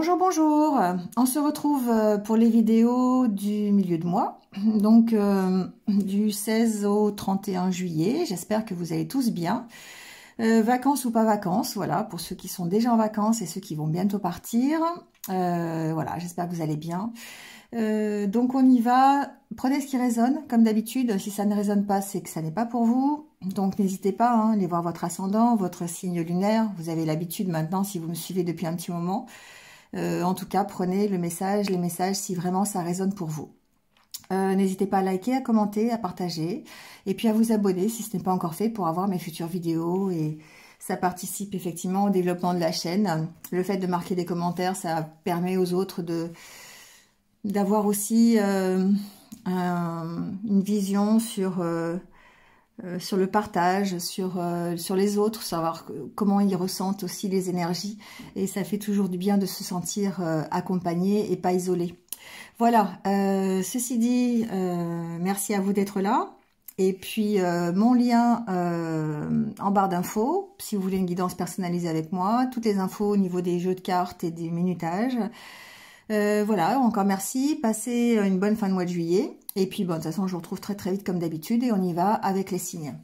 Bonjour, bonjour. On se retrouve pour les vidéos du milieu de mois, donc du 16 au 31 juillet. J'espère que vous allez tous bien. Vacances ou pas vacances, voilà, pour ceux qui sont déjà en vacances et ceux qui vont bientôt partir. Voilà, j'espère que vous allez bien. Donc on y va. Prenez ce qui résonne, comme d'habitude. Si ça ne résonne pas, c'est que ça n'est pas pour vous. Donc n'hésitez pas, hein, allez voir votre ascendant, votre signe lunaire. Vous avez l'habitude maintenant, si vous me suivez depuis un petit moment. En tout cas, prenez les messages si vraiment ça résonne pour vous. N'hésitez pas à liker, à commenter, à partager et puis à vous abonner si ce n'est pas encore fait pour avoir mes futures vidéos. Et ça participe effectivement au développement de la chaîne. Le fait de marquer des commentaires, ça permet aux autres d'avoir aussi une vision sur le partage, sur les autres, savoir comment ils ressentent aussi les énergies. Et ça fait toujours du bien de se sentir accompagné et pas isolé. Voilà, ceci dit, merci à vous d'être là. Et puis, mon lien en barre d'infos, si vous voulez une guidance personnalisée avec moi, toutes les infos au niveau des jeux de cartes et des minutages. Voilà, encore merci, passez une bonne fin de mois de juillet. Et puis, bon, de toute façon, je vous retrouve très vite comme d'habitude et on y va avec les signes.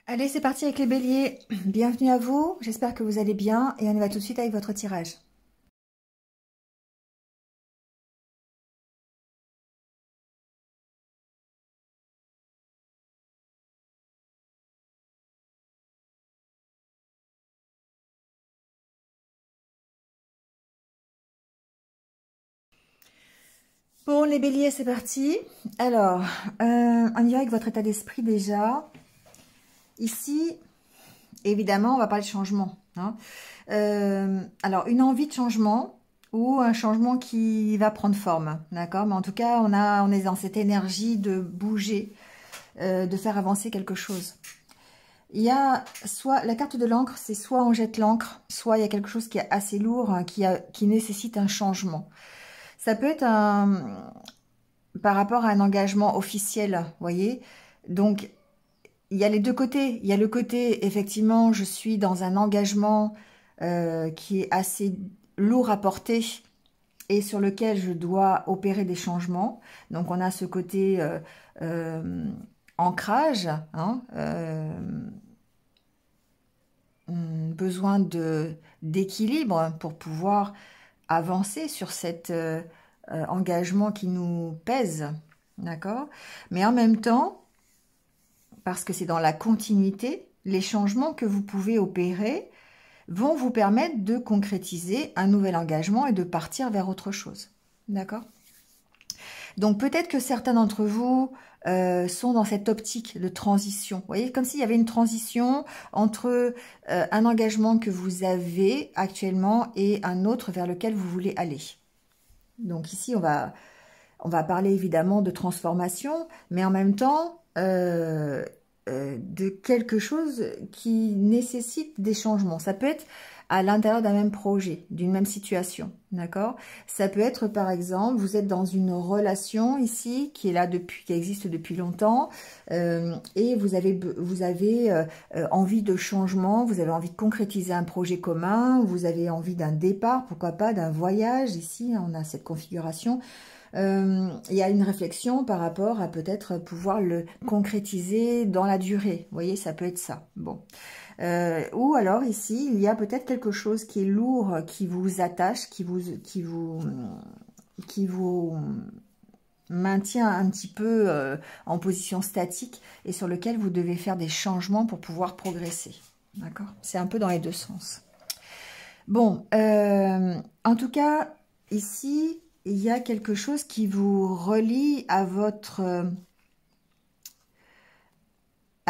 Allez, c'est parti avec les béliers. Bienvenue à vous, j'espère que vous allez bien et on y va tout de suite avec votre tirage. Bon, les béliers, c'est parti. Alors, on y va avec votre état d'esprit déjà. Ici, évidemment, on va parler de changement. Hein. Alors, une envie de changement ou un changement qui va prendre forme. D'accord? Mais en tout cas, on est dans cette énergie de bouger, de faire avancer quelque chose. Il y a soit, la carte de l'encre, c'est soit on jette l'encre, soit il y a quelque chose qui est assez lourd, hein, qui nécessite un changement. Ça peut être par rapport à un engagement officiel, vous voyez. Donc, il y a les deux côtés. Il y a le côté, effectivement, je suis dans un engagement qui est assez lourd à porter et sur lequel je dois opérer des changements. Donc, on a ce côté ancrage, hein, besoin d'équilibre pour pouvoir avancer sur cet engagement qui nous pèse, d'accord? Mais en même temps, parce que c'est dans la continuité, les changements que vous pouvez opérer vont vous permettre de concrétiser un nouvel engagement et de partir vers autre chose, d'accord? Donc peut-être que certains d'entre vous sont dans cette optique de transition. Vous voyez, comme s'il y avait une transition entre un engagement que vous avez actuellement et un autre vers lequel vous voulez aller. Donc ici, on va parler évidemment de transformation, mais en même temps de quelque chose qui nécessite des changements. Ça peut être à l'intérieur d'un même projet, d'une même situation, d'accord? Ça peut être par exemple, vous êtes dans une relation ici qui est là qui existe depuis longtemps et vous avez envie de changement, vous avez envie de concrétiser un projet commun, vous avez envie d'un départ, pourquoi pas d'un voyage. Ici, on a cette configuration. Il y a une réflexion par rapport à peut-être pouvoir le concrétiser dans la durée. Vous voyez, ça peut être ça. Bon. Ou alors ici, il y a peut-être quelque chose qui est lourd, qui vous attache, qui vous maintient un petit peu en position statique et sur lequel vous devez faire des changements pour pouvoir progresser. D'accord? C'est un peu dans les deux sens. Bon, en tout cas, ici, il y a quelque chose qui vous relie à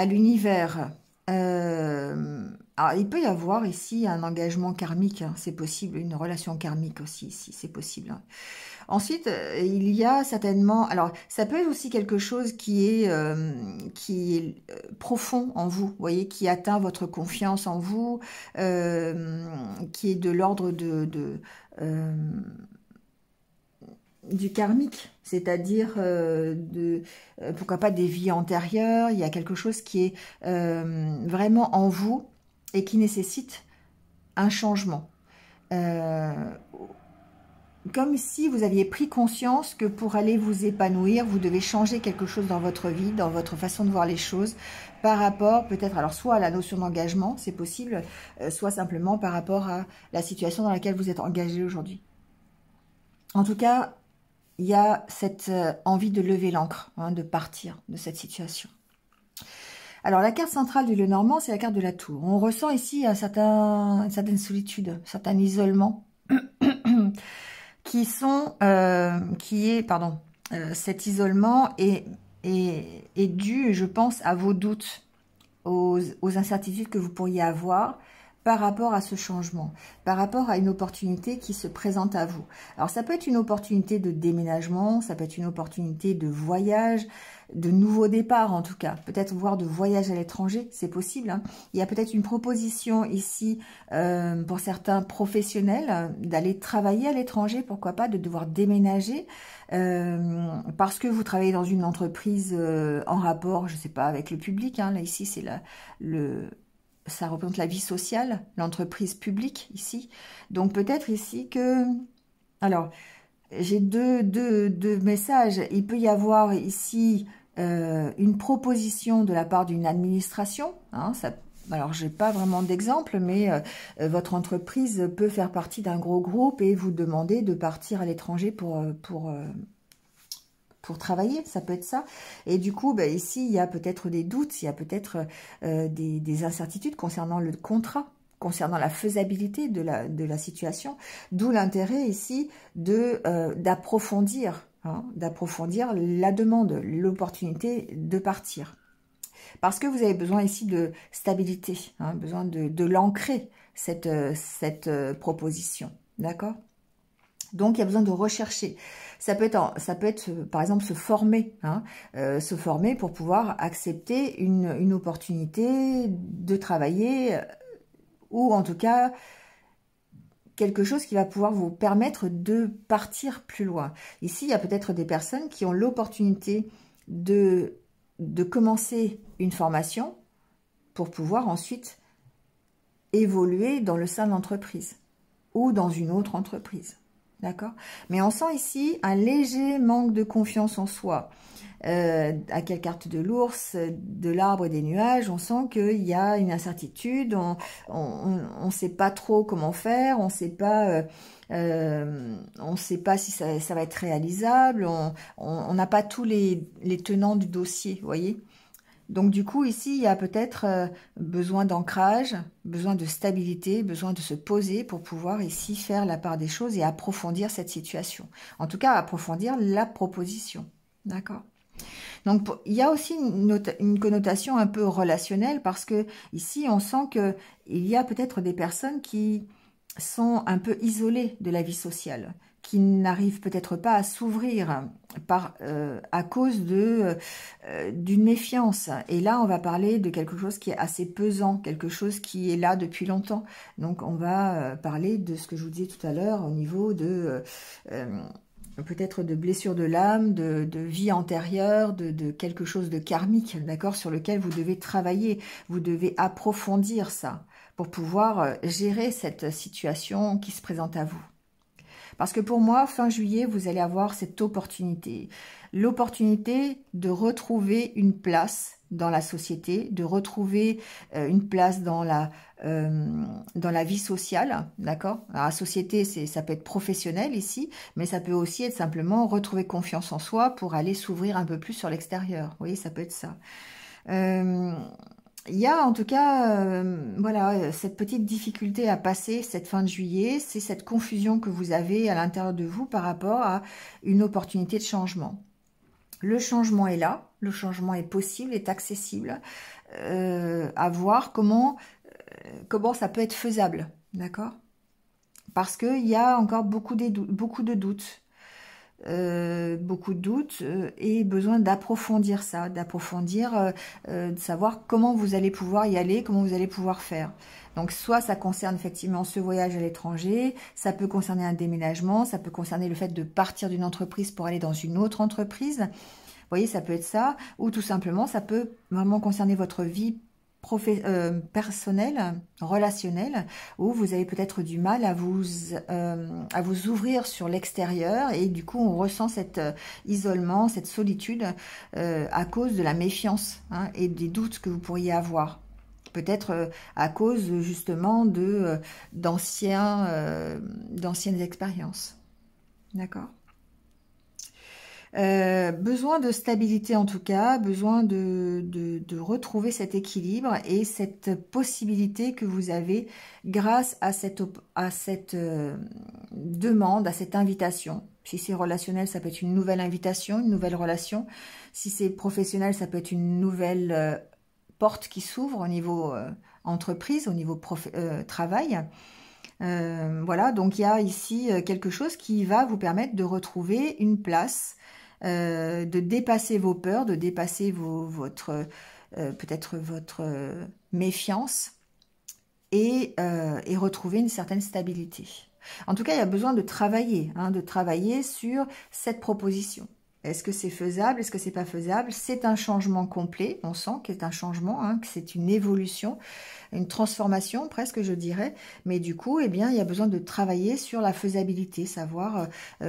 l'univers. Alors, il peut y avoir ici un engagement karmique, hein, c'est possible, une relation karmique aussi ici, c'est possible. Hein. Ensuite, il y a certainement, alors ça peut être aussi quelque chose qui est profond en vous, vous voyez, qui atteint votre confiance en vous, qui est de l'ordre du karmique, c'est-à-dire pourquoi pas des vies antérieures. Il y a quelque chose qui est vraiment en vous et qui nécessite un changement. comme si vous aviez pris conscience que pour aller vous épanouir, vous devez changer quelque chose dans votre vie, dans votre façon de voir les choses, par rapport peut-être, alors soit à la notion d'engagement, c'est possible, soit simplement par rapport à la situation dans laquelle vous êtes engagé aujourd'hui. En tout cas, il y a cette envie de lever l'ancre, hein, de partir de cette situation. Alors, la carte centrale du Lenormand, c'est la carte de la tour. On ressent ici une certaine solitude, un certain isolement, cet isolement est dû, je pense, à vos doutes, aux incertitudes que vous pourriez avoir par rapport à ce changement, par rapport à une opportunité qui se présente à vous. Alors, ça peut être une opportunité de déménagement, ça peut être une opportunité de voyage, de nouveau départ en tout cas, peut-être voire de voyage à l'étranger, c'est possible. Hein. Il y a peut-être une proposition ici pour certains professionnels d'aller travailler à l'étranger, pourquoi pas, de devoir déménager parce que vous travaillez dans une entreprise en rapport, je ne sais pas, avec le public. Hein. Là ici, c'est ça représente la vie sociale, l'entreprise publique ici. Donc peut-être ici que... Alors, j'ai deux messages. Il peut y avoir ici une proposition de la part d'une administration. Hein, alors, je n'ai pas vraiment d'exemple, mais votre entreprise peut faire partie d'un gros groupe et vous demander de partir à l'étranger pour travailler, ça peut être ça. Et du coup, ben, ici, il y a peut-être des doutes, il y a peut-être des incertitudes concernant le contrat, concernant la faisabilité de la situation. D'où l'intérêt ici d'approfondir la demande, l'opportunité de partir. Parce que vous avez besoin ici de stabilité, hein, besoin de l'ancrer, cette proposition. D'accord ? Donc, il y a besoin de rechercher. Ça peut être par exemple, se former. Hein, se former pour pouvoir accepter une opportunité de travailler ou en tout cas quelque chose qui va pouvoir vous permettre de partir plus loin. Ici, il y a peut-être des personnes qui ont l'opportunité de commencer une formation pour pouvoir ensuite évoluer dans le sein de l'entreprise ou dans une autre entreprise. D'accord? Mais on sent ici un léger manque de confiance en soi. À quelle carte de l'ours, de l'arbre et des nuages, on sent qu'il y a une incertitude, on sait pas trop comment faire, on sait pas si ça va être réalisable, on n'a pas tous les tenants du dossier, vous voyez. Donc du coup, ici, il y a peut-être besoin d'ancrage, besoin de stabilité, besoin de se poser pour pouvoir ici faire la part des choses et approfondir cette situation. En tout cas, approfondir la proposition. D'accord ? Donc, il y a aussi une connotation un peu relationnelle parce que ici, on sent qu'il y a peut-être des personnes qui sont un peu isolées de la vie sociale, qui n'arrivent peut-être pas à s'ouvrir à cause d'une méfiance. Et là, on va parler de quelque chose qui est assez pesant, quelque chose qui est là depuis longtemps. Donc, on va parler de ce que je vous disais tout à l'heure au niveau de... peut-être de blessures de l'âme, de vie antérieure, de quelque chose de karmique, d'accord, sur lequel vous devez travailler, vous devez approfondir ça pour pouvoir gérer cette situation qui se présente à vous. Parce que pour moi, fin juillet, vous allez avoir cette opportunité. L'opportunité de retrouver une place dans la société, de retrouver une place dans la vie sociale, d'accord? La société, ça peut être professionnel ici, mais ça peut aussi être simplement retrouver confiance en soi pour aller s'ouvrir un peu plus sur l'extérieur. Vous voyez, ça peut être ça. Il y a en tout cas, voilà, cette petite difficulté à passer cette fin de juillet, c'est cette confusion que vous avez à l'intérieur de vous par rapport à une opportunité de changement. Le changement est là, le changement est possible, est accessible, à voir comment ça peut être faisable, d'accord? Parce qu'il y a encore beaucoup de doutes. Beaucoup de doutes et besoin d'approfondir ça, de savoir comment vous allez pouvoir y aller, comment vous allez pouvoir faire. Donc soit ça concerne effectivement ce voyage à l'étranger, ça peut concerner un déménagement, ça peut concerner le fait de partir d'une entreprise pour aller dans une autre entreprise. Vous voyez, ça peut être ça, ou tout simplement ça peut vraiment concerner votre vie personnel, relationnel, où vous avez peut-être du mal à vous ouvrir sur l'extérieur et du coup on ressent cet isolement, cette solitude à cause de la méfiance hein, et des doutes que vous pourriez avoir. Peut-être à cause justement d'anciennes expériences. D'accord ? Besoin de stabilité en tout cas, besoin de retrouver cet équilibre et cette possibilité que vous avez grâce à cette demande, à cette invitation. Si c'est relationnel, ça peut être une nouvelle invitation, une nouvelle relation. Si c'est professionnel, ça peut être une nouvelle porte qui s'ouvre au niveau entreprise, au niveau travail. Voilà, donc il y a ici quelque chose qui va vous permettre de retrouver une place, de dépasser vos peurs, de dépasser peut-être votre méfiance et retrouver une certaine stabilité. En tout cas, il y a besoin de travailler sur cette proposition. Est-ce que c'est faisable? Est-ce que c'est pas faisable? C'est un changement complet, on sent qu'il y a un changement, hein, que c'est une évolution, une transformation presque je dirais, mais du coup eh bien il y a besoin de travailler sur la faisabilité, savoir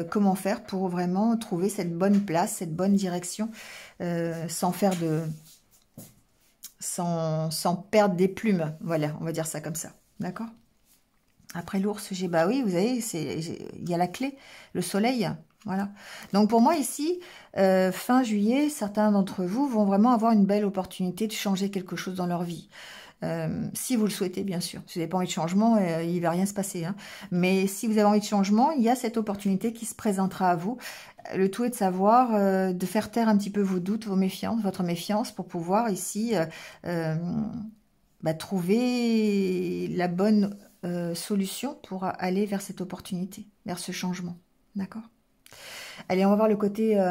comment faire pour vraiment trouver cette bonne place, cette bonne direction, sans perdre des plumes, voilà, on va dire ça comme ça, d'accord? Après l'ours, bah oui, vous savez, il y a la clé, le soleil. Voilà. Donc pour moi ici, fin juillet, certains d'entre vous vont vraiment avoir une belle opportunité de changer quelque chose dans leur vie. Si vous le souhaitez, bien sûr. Si vous n'avez pas envie de changement, il ne va rien se passer. Hein. Mais si vous avez envie de changement, il y a cette opportunité qui se présentera à vous. Le tout est de savoir, de faire taire un petit peu vos doutes, vos méfiances, votre méfiance, pour pouvoir ici trouver la bonne solution pour aller vers cette opportunité, vers ce changement. D'accord ? Allez, on va voir le côté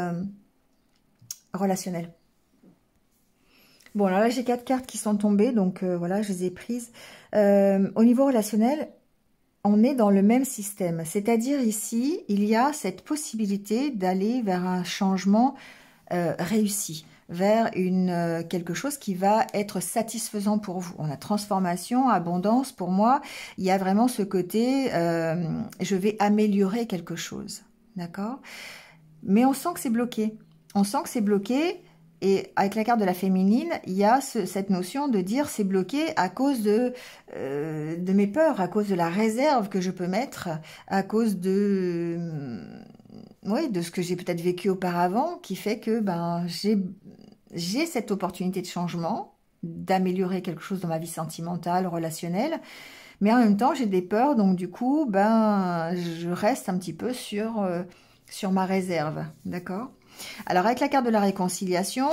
relationnel. Bon, alors là, j'ai 4 cartes qui sont tombées, donc voilà, je les ai prises. Au niveau relationnel, on est dans le même système. C'est-à-dire ici, il y a cette possibilité d'aller vers un changement réussi, vers quelque chose qui va être satisfaisant pour vous. On a transformation, abondance, pour moi, il y a vraiment ce côté, je vais améliorer quelque chose. D'accord ? Mais on sent que c'est bloqué. On sent que c'est bloqué. Et avec la carte de la féminine, il y a cette notion de dire c'est bloqué à cause de mes peurs, à cause de la réserve que je peux mettre, à cause de ce que j'ai peut-être vécu auparavant, qui fait que j'ai cette opportunité de changement, d'améliorer quelque chose dans ma vie sentimentale, relationnelle, mais en même temps j'ai des peurs, donc du coup je reste un petit peu sur ma réserve, d'accord ? Alors, avec la carte de la réconciliation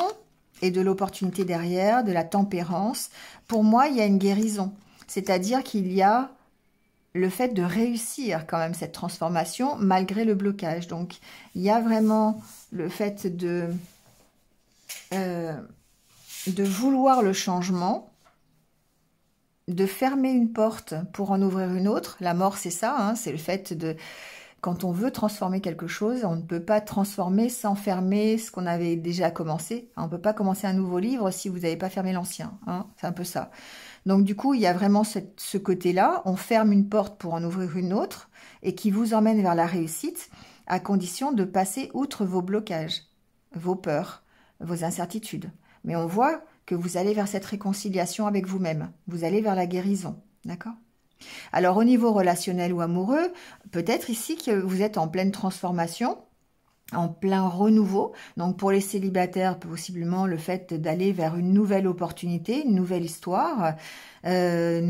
et de l'opportunité derrière, de la tempérance, pour moi, il y a une guérison. C'est-à-dire qu'il y a le fait de réussir quand même cette transformation malgré le blocage. Donc, il y a vraiment le fait de vouloir le changement, de fermer une porte pour en ouvrir une autre. La mort, c'est ça, hein, c'est le fait de... Quand on veut transformer quelque chose, on ne peut pas transformer sans fermer ce qu'on avait déjà commencé. On ne peut pas commencer un nouveau livre si vous n'avez pas fermé l'ancien. Hein, c'est un peu ça. Donc du coup, il y a vraiment ce côté-là. On ferme une porte pour en ouvrir une autre et qui vous emmène vers la réussite à condition de passer outre vos blocages, vos peurs, vos incertitudes. Mais on voit que vous allez vers cette réconciliation avec vous-même. Vous allez vers la guérison. D'accord ? Alors au niveau relationnel ou amoureux, peut-être ici que vous êtes en pleine transformation, en plein renouveau. Donc pour les célibataires, possiblement le fait d'aller vers une nouvelle opportunité, une nouvelle histoire, voilà,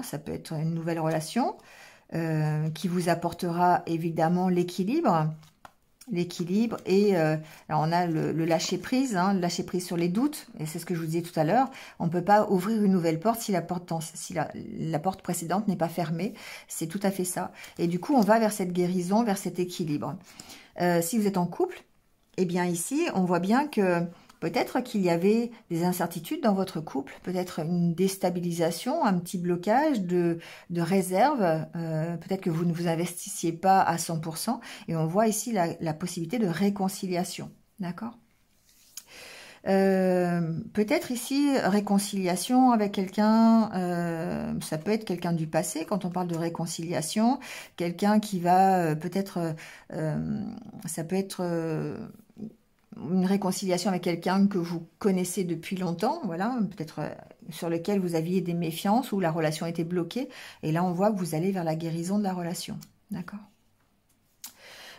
ça peut être une nouvelle relation qui vous apportera évidemment l'équilibre. Et alors on a le lâcher prise, hein, le lâcher prise sur les doutes, et c'est ce que je vous disais tout à l'heure, on ne peut pas ouvrir une nouvelle porte si la porte précédente n'est pas fermée, c'est tout à fait ça. Et du coup on va vers cette guérison, vers cet équilibre. Si vous êtes en couple, eh bien ici on voit bien que peut-être qu'il y avait des incertitudes dans votre couple, peut-être une déstabilisation, un petit blocage de réserve, peut-être que vous ne vous investissiez pas à 100%, et on voit ici la possibilité de réconciliation, d'accord ? Peut-être ici, réconciliation avec quelqu'un, ça peut être quelqu'un du passé, quand on parle de réconciliation, quelqu'un qui va peut-être, ça peut être une réconciliation avec quelqu'un que vous connaissez depuis longtemps, voilà, peut-être sur lequel vous aviez des méfiances ou la relation était bloquée, et là on voit que vous allez vers la guérison de la relation, d'accord?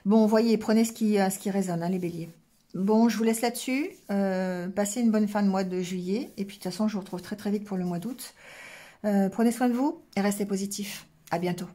Bon, voyez, prenez ce qui résonne, hein, les béliers. Bon, je vous laisse là-dessus. Passez une bonne fin de mois de juillet. Et puis, de toute façon, je vous retrouve très très vite pour le mois d'août. Prenez soin de vous et restez positifs. À bientôt.